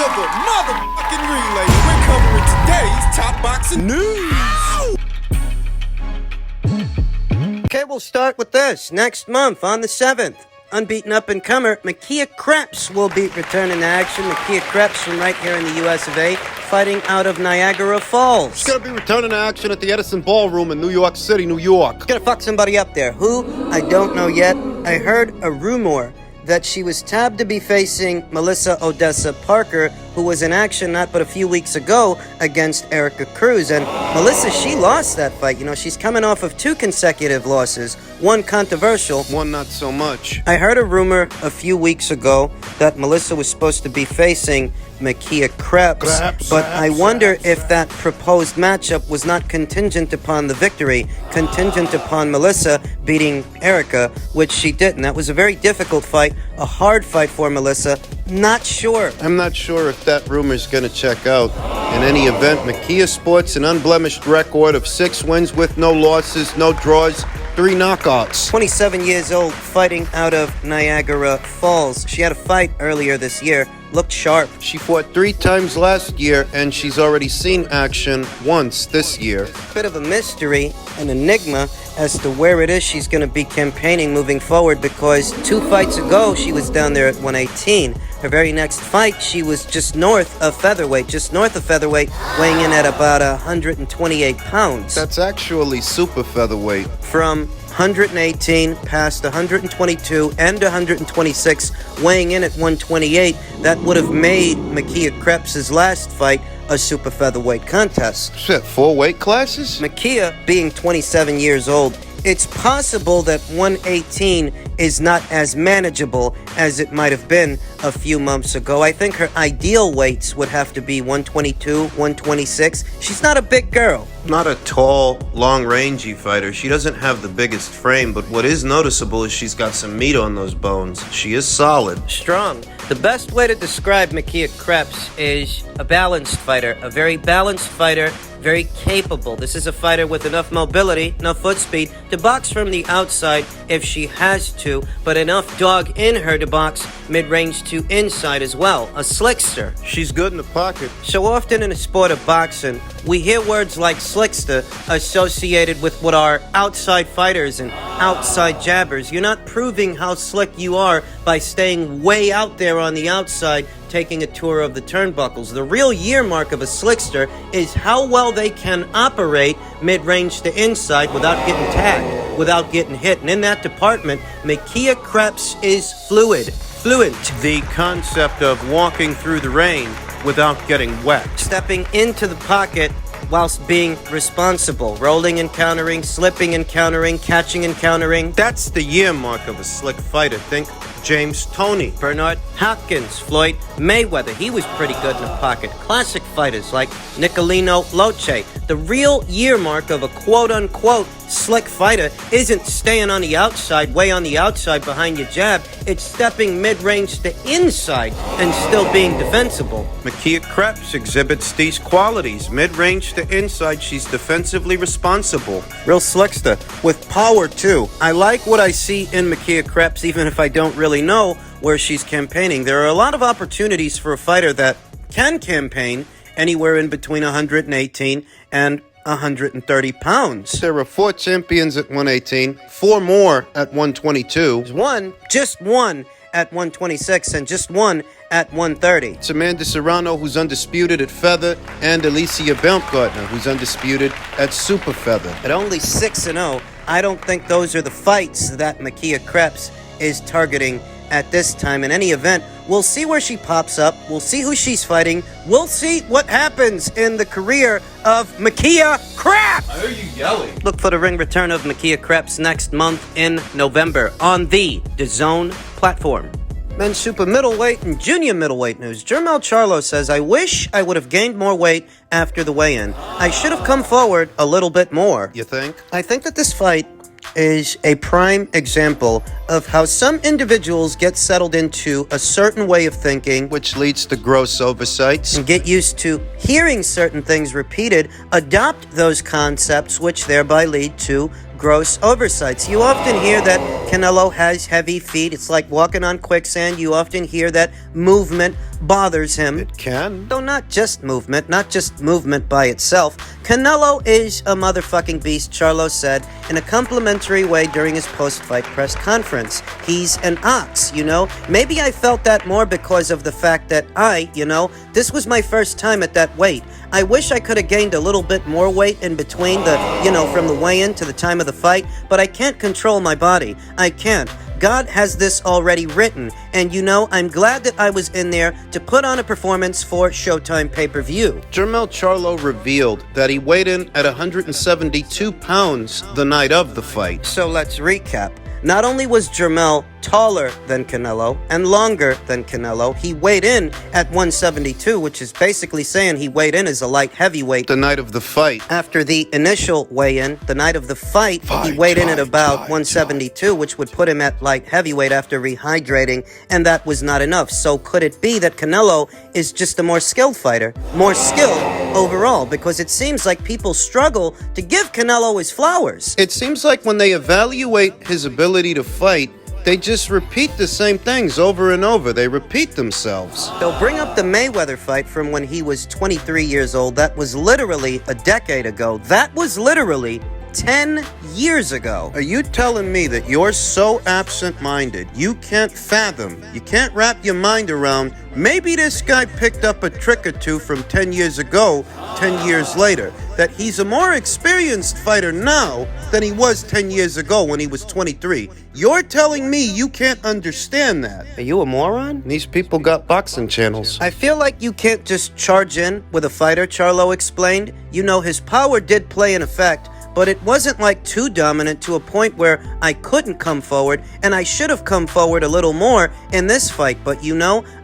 to the motherfucking relay. We're covering today's top boxing news. Okay, we'll start with this. Next month, on the 7th, unbeaten up-and-comer Makia Kreps will be returning to action. Makia Kreps from right here in the US of A, fighting out of Niagara Falls. She's gonna be returning to action at the Edison Ballroom in New York City, New York. Gonna fuck somebody up there. Who? I don't know yet. I heard a rumor that she was tabbed to be facing Melissa Odessa Parker, who was in action not but a few weeks ago against Erica Cruz. And Melissa, she lost that fight. You know, she's coming off of 2 consecutive losses, one controversial, one not so much. I heard a rumor a few weeks ago that Melissa was supposed to be facing Makia Kreps, but I wonder if that proposed matchup was not contingent upon the victory, contingent upon Melissa beating Erica, which she didn't. That was a very difficult fight, a hard fight for Melissa. Not sure. I'm not sure if that rumor's gonna check out. In any event, Makia sports an unblemished record of 6 wins with no losses, no draws, 3 knockouts. 27 years old, fighting out of Niagara Falls. She had a fight earlier this year, looked sharp. She fought 3 times last year, and she's already seen action once this year. Bit of a mystery, an enigma, as to where it is she's going to be campaigning moving forward, because 2 fights ago, she was down there at 118. Her very next fight, she was just north of featherweight, weighing in at about 128 pounds. That's actually super featherweight. From 118 past 122 and 126, weighing in at 128, that would have made Makia Kreps' last fight a super featherweight contest. Shit, 4 weight classes? Makia, being 27 years old, it's possible that 118 is not as manageable as it might have been a few months ago. I think her ideal weights would have to be 122, 126. She's not a big girl. Not a tall, long-rangey fighter. She doesn't have the biggest frame, but what is noticeable is she's got some meat on those bones. She is solid. Strong. The best way to describe Makia Kreps is a balanced fighter, a very balanced fighter, very capable. This is a fighter with enough mobility, enough foot speed to box from the outside if she has to, but enough dog in her to box mid-range to inside as well. A slickster. She's good in the pocket. So often in a sport of boxing, we hear words like slickster associated with what are outside fighters and outside jabbers. You're not proving how slick you are by staying way out there on the outside, taking a tour of the turnbuckles. The real year mark of a slickster is how well they can operate mid-range to inside without getting tagged, without getting hit. And in that department, Makia Kreps is fluent. The concept of walking through the rain without getting wet. Stepping into the pocket whilst being responsible. Rolling and countering, slipping and countering, catching and countering. That's the year mark of a slick fighter. Think James Toney. Bernard Hopkins, Floyd Mayweather. He was pretty good in the pocket. Classic fighters like Nicolino Loche. The real year mark of a quote-unquote slick fighter isn't staying on the outside, way on the outside behind your jab. It's stepping mid-range to inside and still being defensible. Makia Kreps exhibits these qualities. Mid-range to inside, she's defensively responsible. Real slickster. With power, too. I like what I see in Makia Kreps, even if I don't really know where she's campaigning. There are a lot of opportunities for a fighter that can campaign anywhere in between 118 and 130 pounds. There are 4 champions at 118, 4 more at 122. Just one at 126 and just one at 130. It's Amanda Serrano, who's undisputed at feather, and Alicia Baumgartner, who's undisputed at super feather. At only 6-0, I don't think those are the fights that Makia Kreps is targeting at this time. In any event, we'll see where she pops up. We'll see who she's fighting. We'll see what happens in the career of Makia Kreps. Why are you yelling? Look for the ring return of Makia Kreps next month in November on the DAZN platform. Men's super middleweight and junior middleweight news. Jermel Charlo says, I wish I would have gained more weight after the weigh-in. I should have come forward a little bit more. You think? I think that this fight is a prime example of how some individuals get settled into a certain way of thinking, which leads to gross oversights, and get used to hearing certain things repeated, adopt those concepts, which thereby lead to gross oversights. You often hear that Canelo has heavy feet. It's like walking on quicksand. You often hear that movement bothers him. It can. Though not just movement by itself. Canelo is a motherfucking beast, Charlo said in a complimentary way during his post-fight press conference. He's an ox, you know? Maybe I felt that more because of the fact that this was my first time at that weight. I wish I could have gained a little bit more weight in between from the weigh-in to the time of the fight, but I can't control my body. I can't. God has this already written, and I'm glad that I was in there to put on a performance for Showtime pay-per-view. Jermell Charlo revealed that he weighed in at 172 pounds the night of the fight. So let's recap. Not only was Jermell taller than Canelo and longer than Canelo, he weighed in at 172, which is basically saying he weighed in as a light heavyweight. The night of the fight. After the initial weigh-in, the night of the fight, he weighed in at about 172, which would put him at light heavyweight after rehydrating, and that was not enough. So could it be that Canelo is just a more skilled fighter? More skilled overall, because it seems like people struggle to give Canelo his flowers. It seems like when they evaluate his ability to fight, they just repeat the same things over and over. They repeat themselves. They'll bring up the Mayweather fight from when he was 23 years old. That was literally a decade ago. That was literally 10 years ago. Are you telling me that you're so absent-minded, you can't fathom, you can't wrap your mind around, maybe this guy picked up a trick or two from 10 years ago, 10 years later, that he's a more experienced fighter now than he was 10 years ago when he was 23? You're telling me you can't understand that? Are you a moron? These people got boxing channels. I feel like you can't just charge in with a fighter, Charlo explained. His power did play an effect, but it wasn't like too dominant to a point where I couldn't come forward, and I should have come forward a little more in this fight. But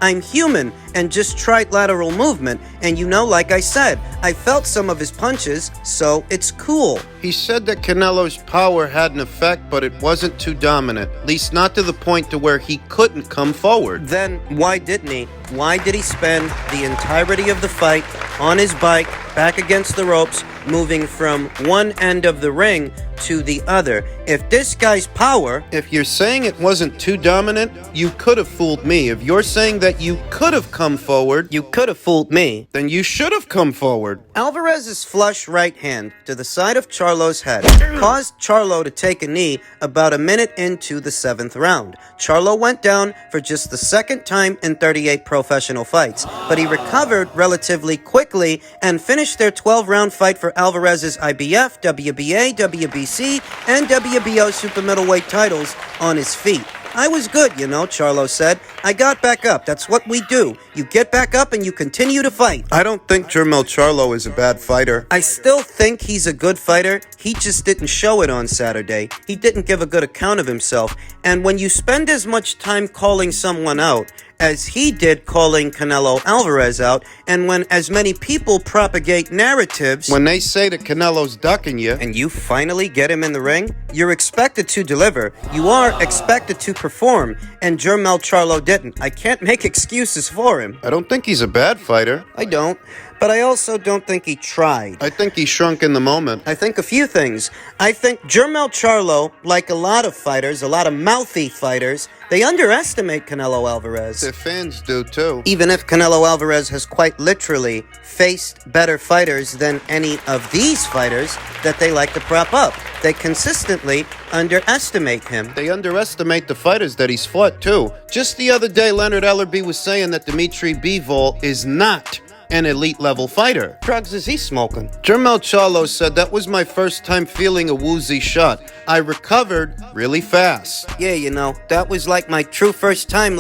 I'm human and just tried lateral movement, and like I said, I felt some of his punches, so it's cool. He said that Canelo's power had an effect, but it wasn't too dominant, at least not to the point to where he couldn't come forward. Then why didn't he? Why did he spend the entirety of the fight on his bike, back against the ropes, moving from one end of the ring to the other? If this guy's power... If you're saying it wasn't too dominant, you could have fooled me. If you're saying that you could have come forward... You could have fooled me. Then you should have come forward. Alvarez's flush right hand to the side of Charlo's head caused Charlo to take a knee about a minute into the 7th round. Charlo went down for just the second time in 38 professional fights, but he recovered relatively quickly and finished their 12-round fight for Alvarez's IBF, WBA, WBC, and WBO super middleweight titles on his feet. I was good, Charlo said. I got back up. That's what we do. You get back up and you continue to fight. I don't think Jermell Charlo is a bad fighter. I still think he's a good fighter. He just didn't show it on Saturday. He didn't give a good account of himself. And when you spend as much time calling someone out as he did calling Canelo Alvarez out, and when as many people propagate narratives... When they say that Canelo's ducking you... And you finally get him in the ring, you're expected to deliver. You are expected to perform, and Jermell Charlo didn't. I can't make excuses for him. I don't think he's a bad fighter. I don't. But I also don't think he tried. I think he shrunk in the moment. I think a few things. I think Jermell Charlo, like a lot of fighters, a lot of mouthy fighters, they underestimate Canelo Alvarez. Their fans do too. Even if Canelo Alvarez has quite literally faced better fighters than any of these fighters that they like to prop up. They consistently underestimate him. They underestimate the fighters that he's fought too. Just the other day, Leonard Ellerby was saying that Dimitri Bivol is not an elite level fighter. Drugs is he smoking? Jermell Charlo said, that was my first time feeling a woozy shot. I recovered really fast. Yeah, that was like my true first time,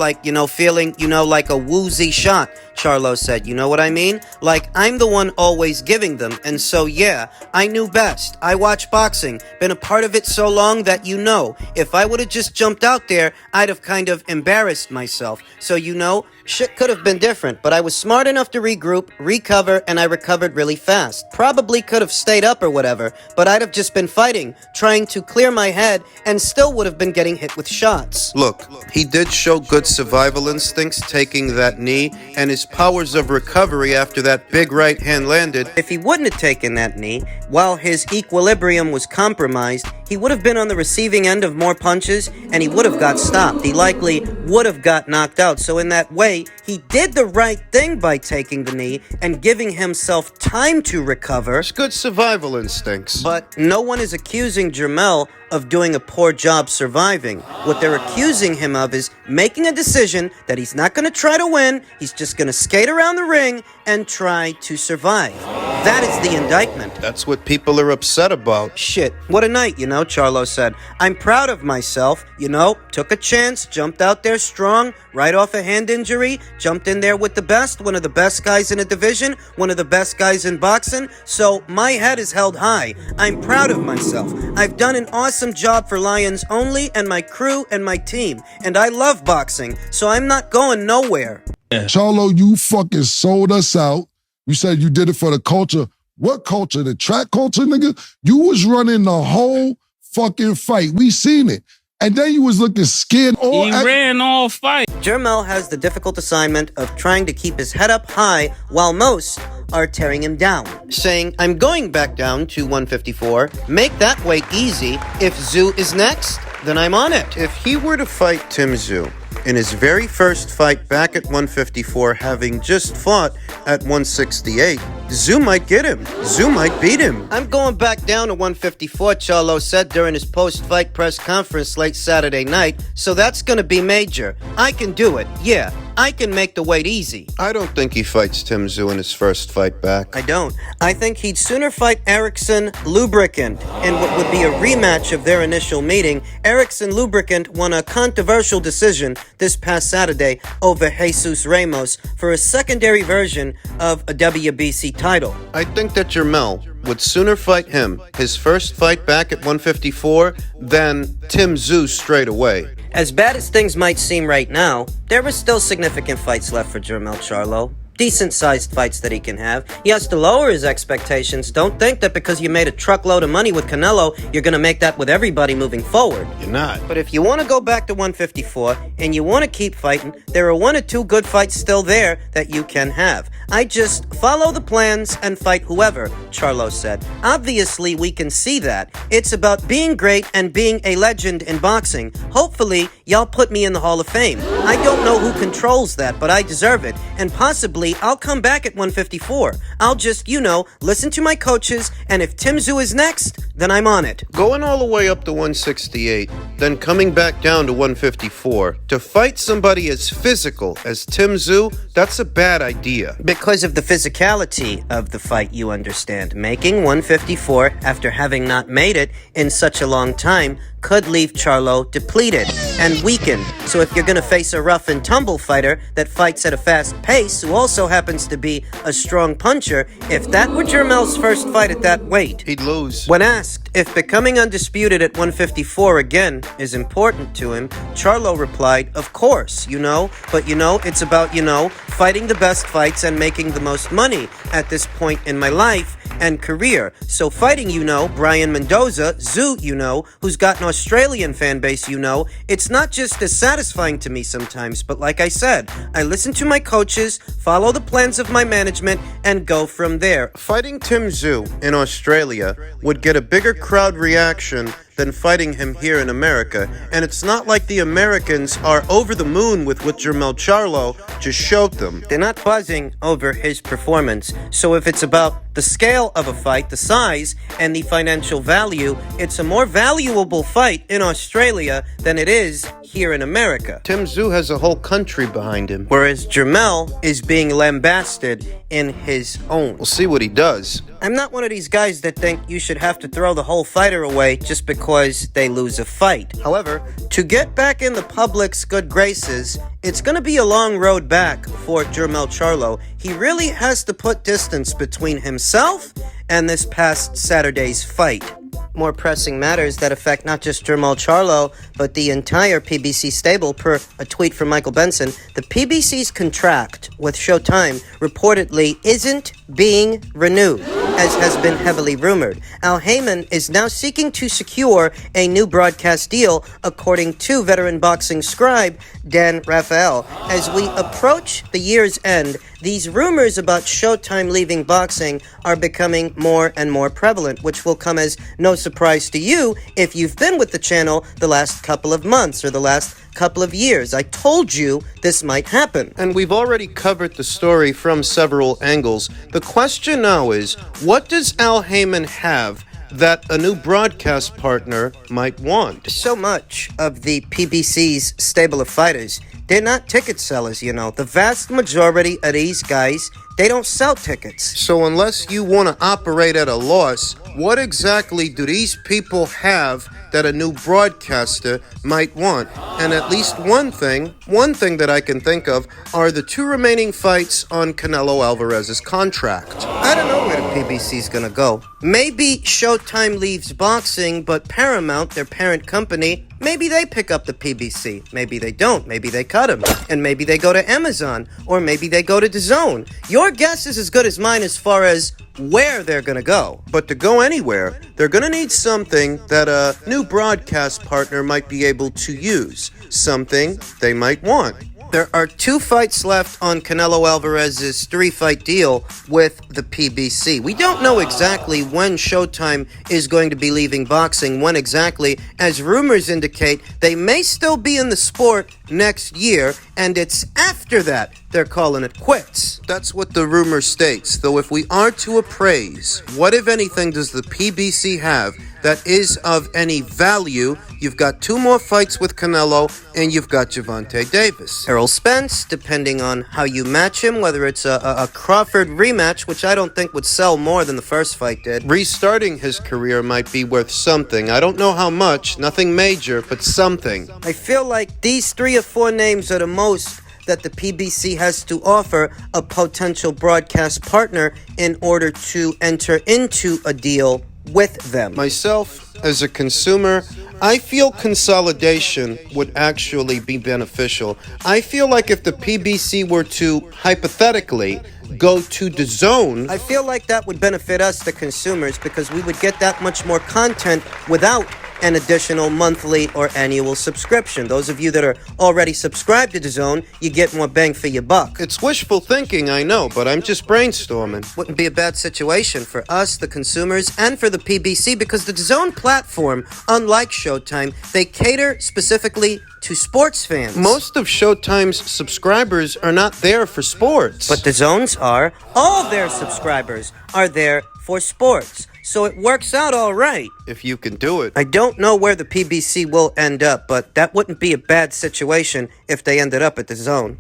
feeling, like a woozy shot, Charlo said. You know what I mean? Like, I'm the one always giving them, and so, yeah, I knew best. I watch boxing, been a part of it so long that if I would have just jumped out there, I'd have kind of embarrassed myself. So, shit could have been different, but I was smart enough to regroup, recover, and I recovered really fast. Probably could have stayed up or whatever, but I'd have just been fighting, trying to clear my head, and still would have been getting hit with shots. Look, he did show good survival instincts taking that knee, and his powers of recovery after that big right hand landed. If he wouldn't have taken that knee, while his equilibrium was compromised, he would have been on the receiving end of more punches, and he would have got stopped. He likely would have got knocked out. So in that way, he did the right thing by taking the knee and giving himself time to recover. It's good survival instincts. But no one is accusing Jermell of doing a poor job surviving. What they're accusing him of is making a decision that he's not going to try to win, he's just going to skate around the ring and try to survive. That is the indictment. That's what people are upset about. Shit, what a night, Charlo said. I'm proud of myself, took a chance, jumped out there strong, right off a hand injury, jumped in there with the best, one of the best guys in a division, one of the best guys in boxing, so my head is held high. I'm proud of myself. I've done an awesome job for Lions Only and my crew and my team, and I love boxing, so I'm not going nowhere. Charlo, you fucking sold us out. You said you did it for the culture. What culture? The track culture, nigga? You was running the whole fucking fight. We seen it. And then you was looking scared. He ran all fight. Jermell has the difficult assignment of trying to keep his head up high while most are tearing him down, saying, I'm going back down to 154. Make that weight easy. If Tszyu is next, then I'm on it. If he were to fight Tszyu in his very first fight back at 154, having just fought at 168, Tszyu might get him. Tszyu might beat him. I'm going back down to 154, Charlo said during his post-fight press conference late Saturday night, so that's gonna be major. I can do it, yeah. I can make the weight easy. I don't think he fights Tszyu in his first fight back. I don't. I think he'd sooner fight Erickson Lubricant in what would be a rematch of their initial meeting. Erickson Lubricant won a controversial decision this past Saturday over Jesus Ramos for a secondary version of a WBC title. I think that Jermell would sooner fight him, his first fight back at 154, than Tszyu straight away. As bad as things might seem right now, there are still significant fights left for Jermell Charlo. Decent-sized fights that he can have. He has to lower his expectations. Don't think that because you made a truckload of money with Canelo, you're going to make that with everybody moving forward. You're not. But if you want to go back to 154 and you want to keep fighting, there are 1 or 2 good fights still there that you can have. I just follow the plans and fight whoever, Charlo said. Obviously, we can see that. It's about being great and being a legend in boxing. Hopefully, y'all put me in the Hall of Fame. I don't know who controls that, but I deserve it. And possibly, I'll come back at 154. I'll just, listen to my coaches, and if Tszyu is next, then I'm on it. Going all the way up to 168, then coming back down to 154, to fight somebody as physical as Tszyu, that's a bad idea. Because of the physicality of the fight, you understand. Making 154 after having not made it in such a long time could leave Charlo depleted and weakened. So if you're going to face a rough and tumble fighter that fights at a fast pace, who also happens to be a strong puncher, if that were Jermell's first fight at that weight, he'd lose. When asked if becoming undisputed at 154 again is important to him, Charlo replied, of course, but it's about, fighting the best fights and making the most money at this point in my life and career. So fighting, Brian Mendoza, Tszyu, who's got an Australian fan base, it's not just as satisfying to me sometimes, but like I said, I listen to my coaches, follow the plans of my management, and go from there. Fighting Tszyu in Australia would get a bigger crowd reaction than fighting him here in America, and it's not like the Americans are over the moon with what Jermell Charlo just showed them. They're not buzzing over his performance, so if it's about the scale of a fight, the size, and the financial value, it's a more valuable fight in Australia than it is here in America. Tszyu has a whole country behind him, whereas Jermell is being lambasted in his own. We'll see what he does. I'm not one of these guys that think you should have to throw the whole fighter away just because they lose a fight. However, to get back in the public's good graces, it's going to be a long road back for Jermell Charlo. He really has to put distance between himself and this past Saturday's fight. More pressing matters that affect not just Jermell Charlo, but the entire PBC stable. Per a tweet from Michael Benson, the PBC's contract with Showtime reportedly isn't being renewed, as has been heavily rumored. Al Heyman is now seeking to secure a new broadcast deal, according to veteran boxing scribe Dan Raphael. As we approach the year's end, these rumors about Showtime leaving boxing are becoming more and more prevalent, which will come as no surprise to you if you've been with the channel the last couple of months or the last couple of years. I told you this might happen. And we've already covered the story from several angles. The question now is, what does Al Heyman have that a new broadcast partner might want? So much of the PBC's stable of fighters, they're not ticket sellers, you know. The vast majority of these guys, they don't sell tickets. So unless you want to operate at a loss, what exactly do these people have that a new broadcaster might want? And at least one thing that I can think of are the 2 remaining fights on Canelo Alvarez's contract. I don't know where the PBC's gonna go. Maybe Showtime leaves boxing, but Paramount, their parent company, maybe they pick up the PBC. Maybe they don't. Maybe they cut them. And maybe they go to Amazon. Or maybe they go to DAZN. Your guess is as good as mine as far as where they're gonna go. But to go anywhere, they're gonna need something that a new broadcast partner might be able to use. Something they might want. There are 2 fights left on Canelo Alvarez's 3-fight deal with the PBC. We don't know exactly when Showtime is going to be leaving boxing, when exactly. As rumors indicate, they may still be in the sport next year, and it's after that they're calling it quits. That's what the rumor states, though if we are to appraise, what if anything does the PBC have that is of any value? You've got 2 more fights with Canelo, and you've got Gervonta Davis. Errol Spence, depending on how you match him, whether it's a Crawford rematch, which I don't think would sell more than the first fight did. Restarting his career might be worth something. I don't know how much, nothing major, but something. I feel like these 3 or 4 names are the most that the PBC has to offer a potential broadcast partner in order to enter into a deal with them. Myself, as a consumer, I feel consolidation would actually be beneficial. I feel like if the PBC were to, hypothetically, go to DAZN, I feel like that would benefit us, the consumers, because we would get that much more content without an additional monthly or annual subscription. Those of you that are already subscribed to DAZN, you get more bang for your buck. It's wishful thinking, I know, but I'm just brainstorming. Wouldn't be a bad situation for us, the consumers, and for the PBC, because the DAZN platform, unlike Showtime, they cater specifically to sports fans. Most of Showtime's subscribers are not there for sports. But DAZN's are. All their subscribers are there for sports. So it works out all right. If you can do it. I don't know where the PBC will end up, but that wouldn't be a bad situation if they ended up at DAZN.